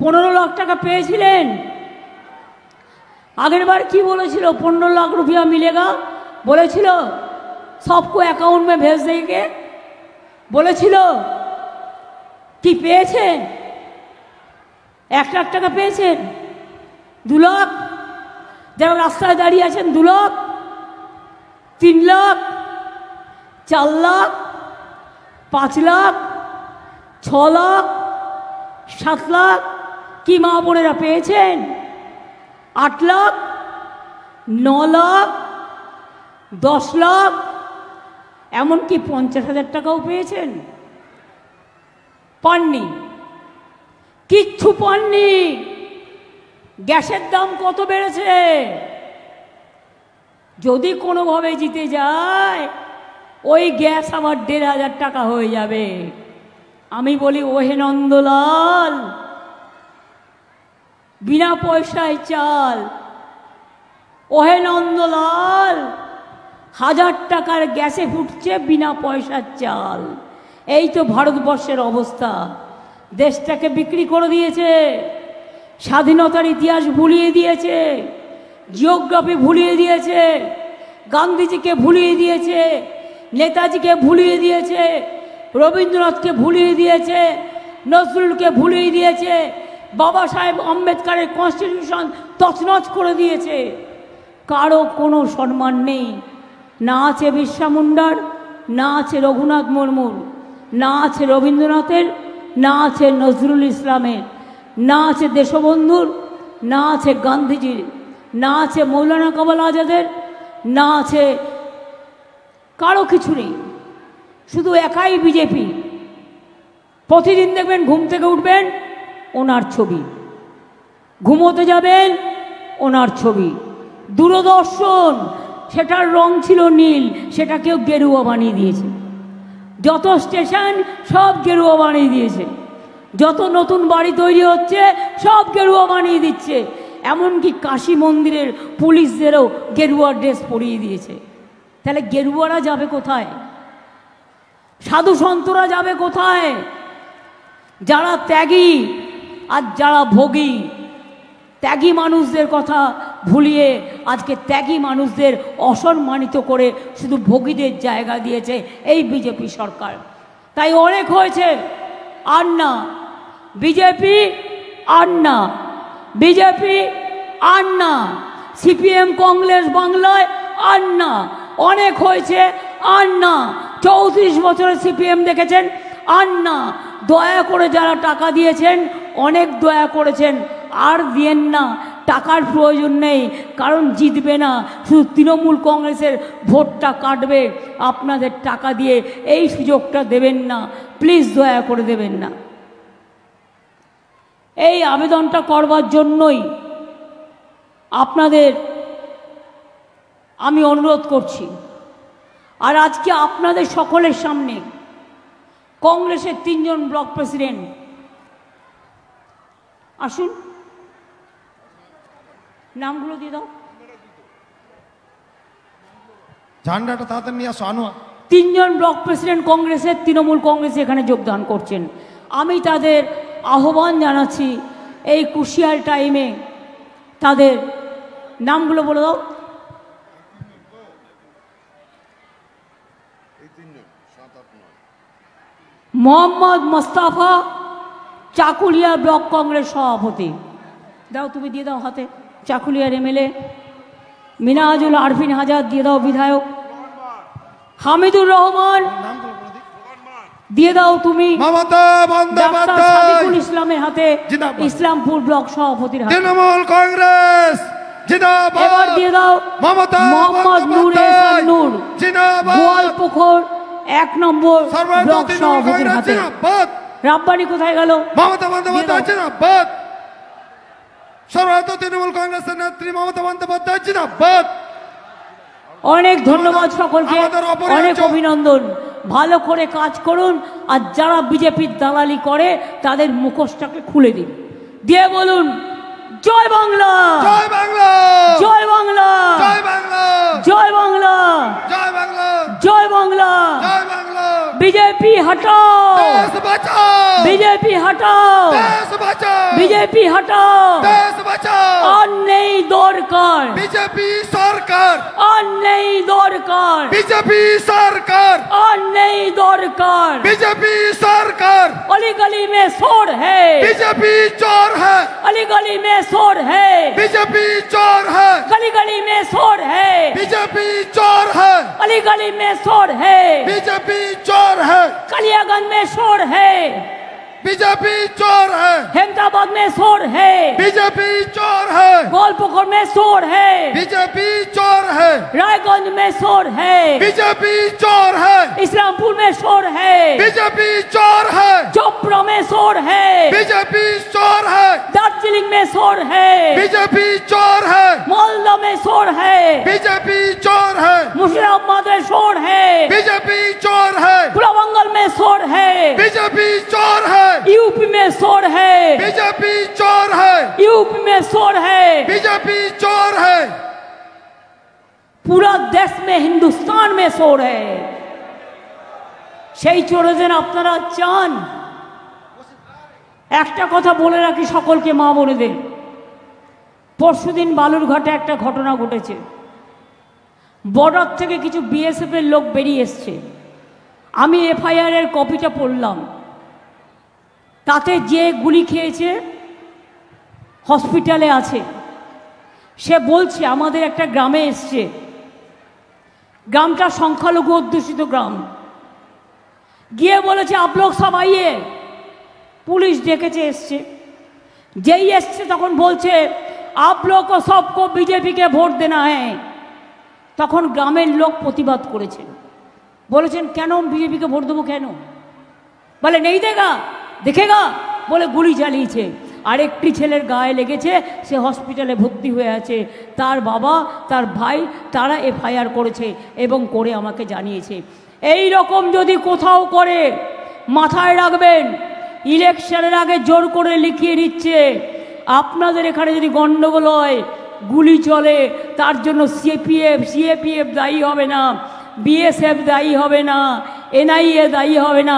15 লাখ টাকা পেয়েছিলেন, আগের বার কি বলেছিল? 15 লাখ রুপিয়া মিলেগা বলেছিল, সবকো অ্যাকাউন্ট মে ভেজ দেগে বলেছিল। কি পেয়েছেন? 1 লাখ টাকা পেয়েছেন? 2 লাখ? যারা রাস্তায় দাঁড়িয়ে আছেন 2 লাখ, 3 লাখ, 4 লাখ, 5 লাখ, 6 লাখ, 7 লাখ? কি মা বোনেরা পেয়েছেন? 8 লাখ, 9 লাখ, 10 লাখ, এমনকি 50,000 টাকাও পেয়েছেন? পাননি, কিচ্ছু পাননি। গ্যাসের দাম কত বেড়েছে? যদি কোনোভাবে জিতে যায়, ওই গ্যাস আবার 1,500 টাকা হয়ে যাবে। আমি বলি, ওহে নন্দলাল, বিনা পয়সায় চাল। ওহে নন্দলাল, 1000 টাকার গ্যাসে ফুটছে বিনা পয়সার চাল। এই তো ভারতবর্ষের অবস্থা। দেশটাকে বিক্রি করে দিয়েছে, স্বাধীনতার ইতিহাস ভুলিয়ে দিয়েছে, জিওগ্রাফি ভুলিয়ে দিয়েছে, গান্ধীজিকে ভুলিয়ে দিয়েছে, নেতাজিকে ভুলিয়ে দিয়েছে, রবীন্দ্রনাথকে ভুলিয়ে দিয়েছে, নজরুলকে ভুলিয়ে দিয়েছে, বাবা সাহেব আম্বেদকরের কনস্টিটিউশন তছনছ করে দিয়েছে। কারো কোনো সম্মান নেই। না আছে বিরসা মুন্ডার, না আছে রঘুনাথ মুর্মুর, না আছে রবীন্দ্রনাথের, না আছে নজরুল ইসলামের, না আছে দেশবন্ধুর, না আছে গান্ধীজির, না আছে মৌলানা কামাল আজাদের, না আছে কারো কিছু নেই। শুধু একাই বিজেপি। প্রতিদিন দেখবেন ঘুম থেকে উঠবেন ওনার ছবি, ঘুমোতে যাবেন ওনার ছবি। দূরদর্শন, সেটার রং ছিল নীল, সেটাকেও গেরুয়া বানিয়ে দিয়েছে। যত স্টেশন সব গেরুয়া বানিয়ে দিয়েছে। যত নতুন বাড়ি তৈরি হচ্ছে সব গেরুয়া বানিয়ে দিচ্ছে। এমনকি কাশী মন্দিরের পুলিশদেরও গেরুয়া ড্রেস পরিয়ে দিয়েছে। তাহলে গেরুয়ারা যাবে কোথায়? সাধু সন্তরা যাবে কোথায়? যারা ত্যাগী আর যারা ভোগী। ত্যাগী মানুষদের কথা ভুলিয়ে আজকে ত্যাগী মানুষদের অসম্মানিত করে শুধু ভোগীদের জায়গা দিয়েছে এই বিজেপি সরকার। তাই অনেক হয়েছে, আর না বিজেপি, আর না বিজেপি, আর না সিপিএম কংগ্রেস বাংলায়, আর না। অনেক হয়েছে, আর না। 34 বছরের সিপিএম দেখেছেন, আর না। দয়া করে যারা টাকা দিয়েছেন, অনেক দয়া করেছেন, আর দিয়েন না। টাকার প্রয়োজন নেই, কারণ জিতবে না। শুধু তৃণমূল কংগ্রেসের ভোটটা কাটবে। আপনাদের টাকা দিয়ে এই সুযোগটা দেবেন না, প্লিজ দয়া করে দেবেন না। এই আবেদনটা করবার জন্যই আপনাদের আমি অনুরোধ করছি, আর আজকে আপনাদের সকলের সামনে কংগ্রেসের 3 জন ব্লক প্রেসিডেন্ট আসুন, নামগুলো দিয়ে দাও, ঝান্ডাটা তাড়াতাড়ি নিয়ে আসো। আনোয়া 3 জন ব্লক প্রেসিডেন্ট কংগ্রেসের, তৃণমূল কংগ্রেসে এখানে যোগদান করছেন। আমি তাদের আহ্বান জানাচ্ছি এই ক্রুশিয়াল টাইমে তাদের নামগুলো বলে দাও। মোহাম্মদ মোস্তাফা, চাকুলিয়া ব্লক কংগ্রেস সভাপতি। দাও, তুমি দিয়ে দাও হাতে। চাকুলিয়ার এমএলএ। মিনাজুল আরফিন হাজার দিয়ে দাও, বিধায়ক। হামিদুর রহমান দিয়ে দাও তুমি। ডাক্তার সাদিকুল ইসলামের হাতে, ইসলামপুর ব্লক সভাপতির হাতে। তৃণমূল কংগ্রেস জিন্দাবাদ। এবার দিয়ে দাও মোহাম্মদ নূর এহসান নূর, গোয়ালপুকুর 1 নম্বর ব্লক সভাপতির হাতে। রাব্বানি কোথায় গেল? মমতা বন্দ্যোপাধ্যায় জিন্দাবাদ। সর্বভারতীয় তৃণমূল কংগ্রেসের নেত্রী মমতা বন্দ্যোপাধ্যায় জিন্দাবাদ। অনেক ধন্যবাদ সকলকে, অনেক অভিনন্দন। ভালো করে কাজ করুন, আর যারা বিজেপির দালালি করে তাদের মুখোশটাকে খুলে দিন, দিয়ে বলুন জয় বাংলা, জয় বাংলা, জয় বাংলা, জয় বাংলা, জয় বাংলা, জয় বাংলা, জয় বাংলা। জয় বাংলা। বিজেপি হটাও, দেশ বাঁচাও, বিজেপি হটাও, দেশ বাঁচাও, বিজেপি হটাও। দেশ বাঁচাও। আর নেই দরকার বিজেপি সরকার, আর নেই দরকার, বিজেপি সরকার, আর নেই দরকার। বিজেপি সরকার। अली गली में शोर है, बीजेपी चोर है, अली गली में शोर है, बीजेपी चोर है, गली गली में शोर है, बीजेपी चोर है, अली गली में शोर है, बीजेपी चोर है, कलियागंज में शोर है, बीजेपी चोर है, अहमदाबाद में शोर है, बीजेपी चोर है, गोलपुकुर में शोर है, बीजेपी चोर है, रायगंज में शोर है, बीजेपी चोर है, इस्लामपुर में शोर है, बीजेपी चोर है, चोपड़ा में शोर है, बीजेपी चोर है, दार्जिलिंग में शोर है, बीजेपी चोर है, मालदा में शोर है, बीजेपी चोर है, मुर्शिदाबाद में शोर है, बीजेपी चोर है, कुलाबंगल में शोर है, बीजेपी चोर है, यूपी में शोर है, बीजेपी चोर है, यूपी में शोर है, बीजेपी चोर है, पूरा देश में, हिंदुस्तान में शोर है। সেই চোরদের আপনারা চান? একটা কথা বলে রাখি সকলকে, মা বোনেদের, পরশুদিন বালুরঘাটে একটা ঘটনা ঘটেছে। বর্ডার থেকে কিছু বিএসএফ এর লোক বেরিয়ে এসছে। আমি এফআইআর এর কপিটা পড়লাম। তাতে যে গুলি খেয়েছে হসপিটালে আছে। সে বলছে আমাদের একটা গ্রামে এসছে, গ্রামটা সংখ্যালঘু অধ্যুষিত গ্রাম। গিয়ে বলেছে आप लोग सब आइए, পুলিশ ডেকেছে, এসছে। যেই এসছে তখন বলছে आप लोग को सबको बीजेपी के ভোট देना है। তখন গ্রামের লোক প্রতিবাদ করেছেন, বলেছেন কেন বিজেপিকে ভোট দেবো কেন? বলে নেই দেগা, দেখেগা, বলে গুলি চালিয়েছে। আরেকটি ছেলের গায়ে লেগেছে, সে হসপিটালে ভর্তি হয়ে আছে। তার বাবা, তার ভাই, তারা এফআইআর করেছে এবং করে আমাকে জানিয়েছে। এই রকম যদি কোথাও করে, মাথায় রাখবেন, ইলেকশনের আগে জোর করে লিখিয়ে দিচ্ছে আপনাদের এখানে যদি গন্ডগোল হয়, গুলি চলে, তার জন্য সিএপিএফ দায়ী হবে না, বিএসএফ দায়ী হবে না, এনআইএ দায়ী হবে না।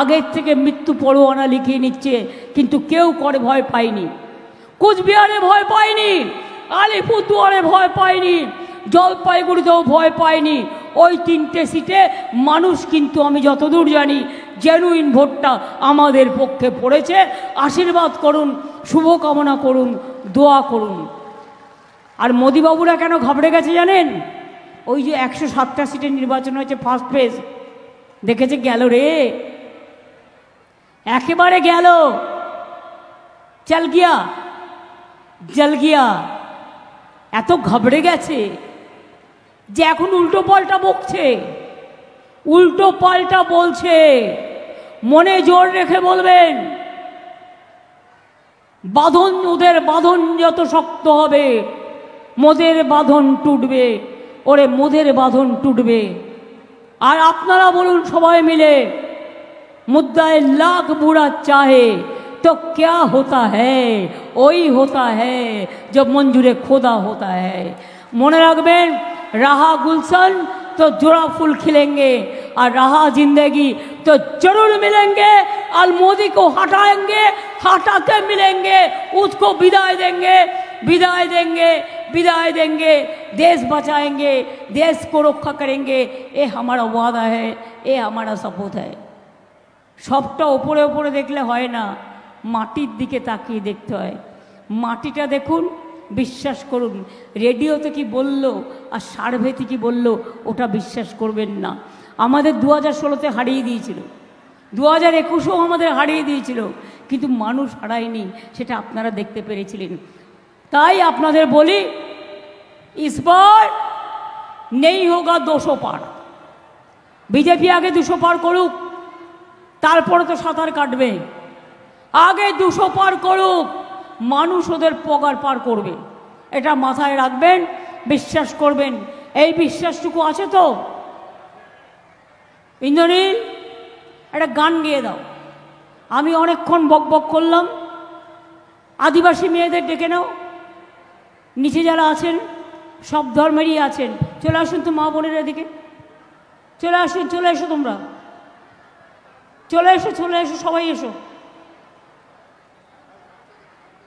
আগের থেকে মৃত্যু পরোয়ানা লিখিয়ে নিচ্ছে, কিন্তু কেউ করে ভয় পায়নি। কুচবিহারে ভয় পায়নি, আলিপুরদুয়ারে ভয় পায়নি, জলপাইগুড়িতেও ভয় পায়নি। ওই 3টে সিটে মানুষ কিন্তু আমি যতদূর জানি জেনুইন ভোটটা আমাদের পক্ষে পড়েছে। আশীর্বাদ করুন, শুভকামনা করুন, দোয়া করুন। আর মোদিবাবুরা কেন ঘাবড়ে গেছে জানেন? ওই যে 107টা সিটের নির্বাচন হয়েছে ফার্স্ট ফেজ, দেখেছে গেল রে, একেবারে গেল, চল গিয়া, জল গিয়া। এত ঘাবড়ে গেছে যে এখন উল্টো পাল্টা বকছে, উল্টো পাল্টা বলছে। মনে জোর রেখে বলবেন, বাঁধন, ওদের বাঁধন যত শক্ত হবে মোদের বাঁধন টুটবে, ওরে মোদের বাঁধন টুটবে। আর আপনারা বলুন সবাই মিলে, मुद्दाए लाख बुरा चाहे तो क्या होता है, वही होता है जब मंजूरे खुदा होता है। মনে রাখবেন, रहा गुलशन तो जोड़ा फूल खिलेंगे, और रहा जिंदगी तो जरूर मिलेंगे। और मोदी को हटाएंगे, हटा के मिलेंगे, उसको विदाई देंगे, विदाई देंगे, विदाई देंगे। देश बचाएंगे, देश को रक्षा करेंगे। ये हमारा वादा है, ये हमारा शपथ है। সবটা ওপরে ওপরে দেখলে হয় না, মাটির দিকে তাকিয়ে দেখতে হয়। মাটিটা দেখুন, বিশ্বাস করুন। রেডিওতে কি বলল আর সার্ভেতে কি বলল ওটা বিশ্বাস করবেন না। আমাদের 2016-তে হারিয়ে দিয়েছিল, 2021-এও আমাদের হারিয়ে দিয়েছিল, কিন্তু মানুষ হারায়নি, সেটা আপনারা দেখতে পেরেছিলেন। তাই আপনাদের বলি, ইসবার নেই হোগা 200 পার। বিজেপি আগে 200 পার করুক, তারপরে তো সাঁতার কাটবে। আগে 200 পার করুক, মানুষ ওদের পগার পার করবে। এটা মাথায় রাখবেন, বিশ্বাস করবেন। এই বিশ্বাসটুকু আছে তো? ইন্দ্রনীল, একটা গান গেয়ে দাও। আমি অনেকক্ষণ বক বক করলাম, আদিবাসী মেয়েদের ডেকে নাও, নিচে যারা আছেন সব ধর্মেরই আছেন, চলে আসুন তো মা বোনের এদিকে, চলে আসুন, চলে এসো, তোমরা চলে এসো, চলে এসো, সবাই এসো।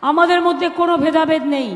আমাদের মধ্যে কোনো ভেদাভেদ নেই।